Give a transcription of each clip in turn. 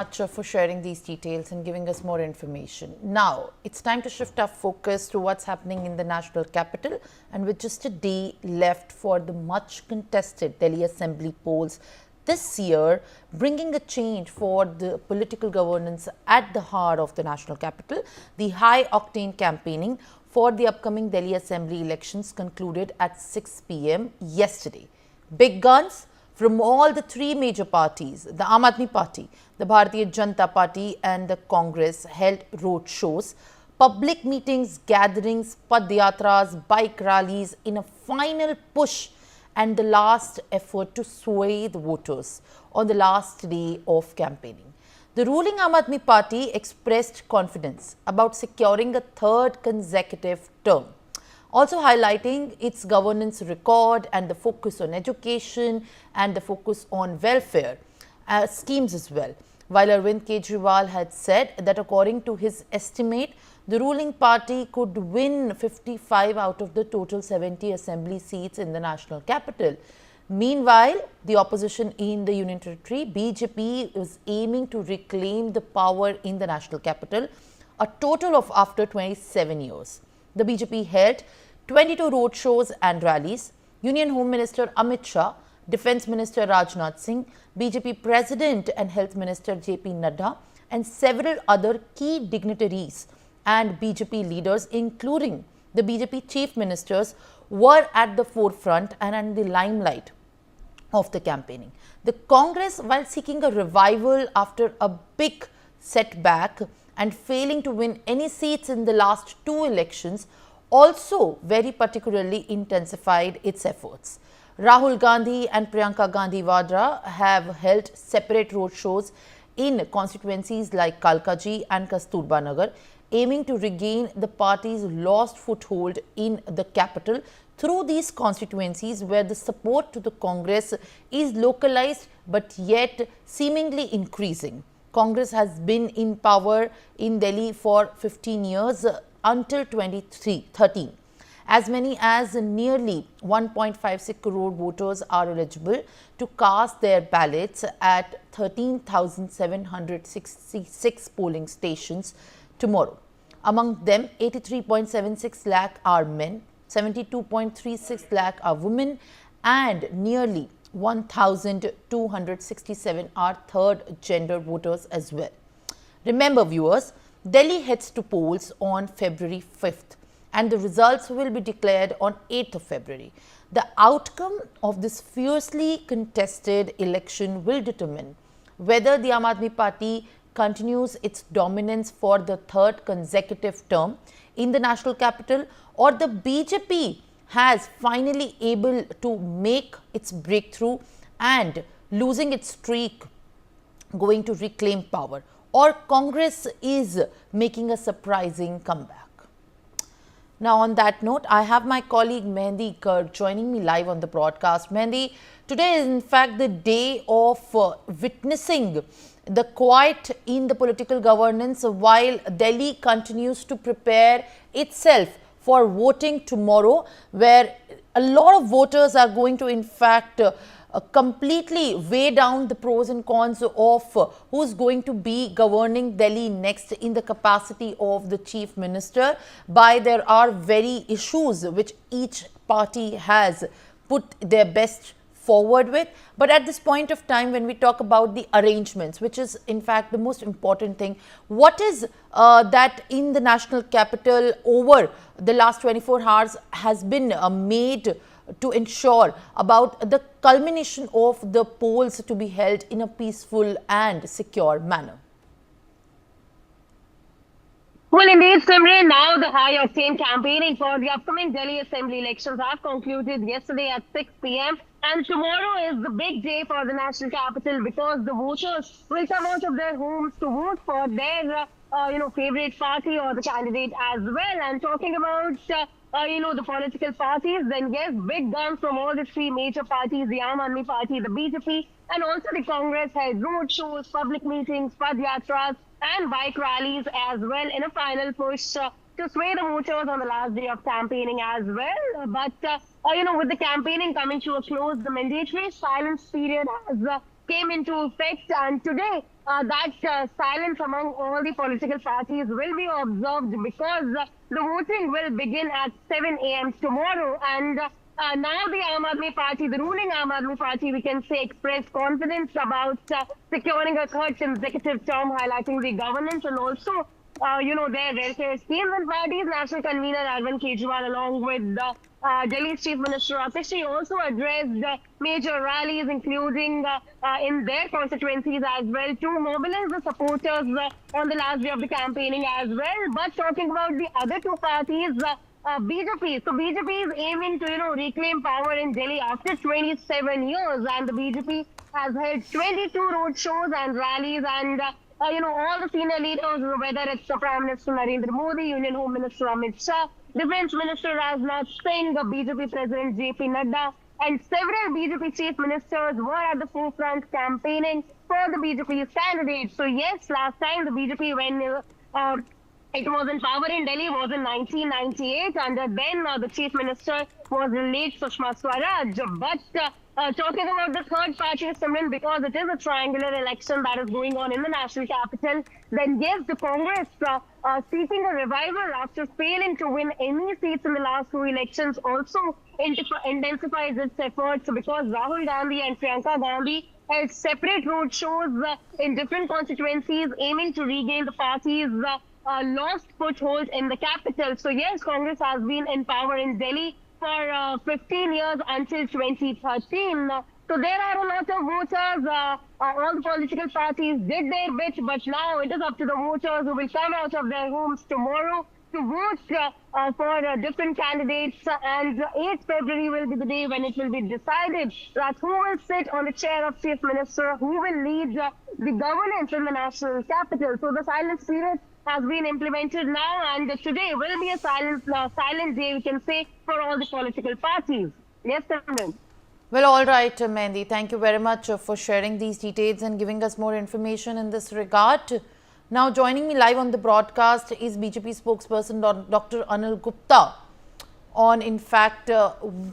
Much for sharing these details and giving us more information. Now, it's time to shift our focus to what's happening in the national capital, and with just a day left for the much contested Delhi Assembly polls this year, bringing a change for the political governance at the heart of the national capital. The high octane campaigning for the upcoming Delhi Assembly elections concluded at 6 p.m. yesterday. Big guns from all the three major parties, the Aam Aadmi Party, the Bharatiya Janata Party and the Congress, held road shows, public meetings, gatherings, padyatras, bike rallies in a final push and the last effort to sway the voters on the last day of campaigning. The ruling Aam Aadmi Party expressed confidence about securing a third consecutive term, also highlighting its governance record and the focus on education and the focus on welfare schemes as well. While Arvind Kejriwal had said that according to his estimate, the ruling party could win 55 out of the total 70 assembly seats in the national capital. Meanwhile, the opposition in the Union Territory, BJP, is aiming to reclaim the power in the national capital, a total of after 27 years. The BJP held 22 road shows and rallies. Union Home Minister Amit Shah, Defence Minister Rajnath Singh, BJP President and Health Minister JP Nadda and several other key dignitaries and BJP leaders, including the BJP Chief Ministers, were at the forefront and in the limelight of the campaigning. The Congress, while seeking a revival after a big setback and failing to win any seats in the last two elections, also very particularly intensified its efforts. Rahul Gandhi and Priyanka Gandhi Vadra have held separate road shows in constituencies like Kalkaji and Kasturba Nagar, aiming to regain the party's lost foothold in the capital through these constituencies where the support to the Congress is localized but yet seemingly increasing. Congress has been in power in Delhi for 15 years until 2013. As many as nearly 1.56 crore voters are eligible to cast their ballots at 13,766 polling stations tomorrow. Among them, 83.76 lakh are men, 72.36 lakh are women, and nearly 1,267 are third gender voters as well. Remember, viewers, Delhi heads to polls on February 5th and the results will be declared on 8th of February. The outcome of this fiercely contested election will determine whether the Aam Aadmi Party continues its dominance for the third consecutive term in the national capital or the BJP has finally able to make its breakthrough and losing its streak going to reclaim power, or Congress is making a surprising comeback. Now, on that note, I have my colleague Mehendi Garg joining me live on the broadcast. Mehendi, today is in fact the day of witnessing the quiet in the political governance while Delhi continues to prepare itself for voting tomorrow, where a lot of voters are going to in fact completely weigh down the pros and cons of who's going to be governing Delhi next in the capacity of the Chief Minister. There are very issues which each party has put their best forward with. But at this point of time, when we talk about the arrangements, which is in fact the most important thing, what is that in the national capital over the last 24 hours has been made to ensure about the culmination of the polls to be held in a peaceful and secure manner? Well, indeed, Simran, now the high-octane campaigning for the upcoming Delhi Assembly elections have concluded yesterday at 6 p.m. And tomorrow is the big day for the national capital because the voters will come out of their homes to vote for their, favorite party or the candidate as well. And talking about, the political parties, then yes, big guns from all the three major parties, the Aam Aadmi Party, the BJP, and also the Congress had road shows, public meetings, padyatras, and bike rallies as well in a final push to sway the voters on the last day of campaigning as well. But with the campaigning coming to a close, the mandatory silence period has came into effect, and today that silence among all the political parties will be observed because the voting will begin at 7 a.m. tomorrow. And now the Aam Aadmi Party, the ruling Aam Aadmi Party, we can say, expressed confidence about securing a third consecutive term, highlighting the governance and also their welfare schemes. And party's national convener Arvind Kejriwal, along with Delhi's Chief Minister Arvind also addressed major rallies, including in their constituencies as well, to mobilize the supporters on the last day of the campaigning as well. But talking about the other two parties, BJP. So BJP is aiming to, reclaim power in Delhi after 27 years, and the BJP has held 22 road shows and rallies, and all the senior leaders, whether it's the Prime Minister Narendra Modi, Union Home Minister Amit Shah, Defence Minister Rajnath Singh, BJP President JP Nadda, and several BJP chief ministers were at the forefront campaigning for the BJP's candidates. So yes, last time the BJP, when it was in power in Delhi, was in 1998, and then the chief minister was the late Sushma Swaraj. But talking about the third party, Simran, because it is a triangular election that is going on in the national capital, then yes, the Congress seeking a revival after failing to win any seats in the last two elections also intensifies its efforts, because Rahul Gandhi and Priyanka Gandhi held separate road shows in different constituencies, aiming to regain the party's lost foothold in the capital. So yes, Congress has been in power in Delhi for 15 years until 2013. So there are a lot of voters. All the political parties did their bit, but now it is up to the voters who will come out of their homes tomorrow to vote for different candidates. And 8th February will be the day when it will be decided that who will sit on the chair of Chief Minister, who will lead the governance in the national capital. So the silence period has been implemented now, and today will be a silent day, we can say, for all the political parties. Yes, Simran. Well, all right, Mehendi. Thank you very much for sharing these details and giving us more information in this regard. Now, joining me live on the broadcast is BJP spokesperson Dr. Anil Gupta. On, in fact,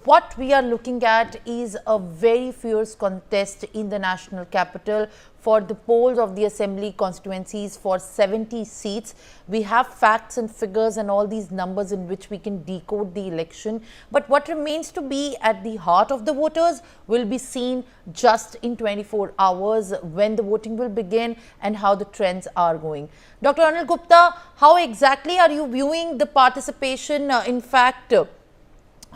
what we are looking at is a very fierce contest in the national capital for the polls of the assembly constituencies for 70 seats. We have facts and figures and all these numbers in which we can decode the election. But what remains to be at the heart of the voters will be seen just in 24 hours when the voting will begin and how the trends are going. Dr. Anil Gupta, how exactly are you viewing the participation, in fact,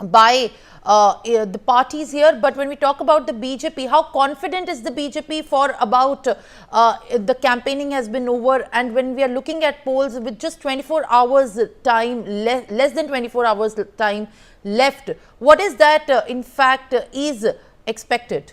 by the parties here? But when we talk about the BJP, how confident is the BJP for about the campaigning has been over, and when we are looking at polls with just 24 hours time, less than 24 hours time left, what is that in fact is expected?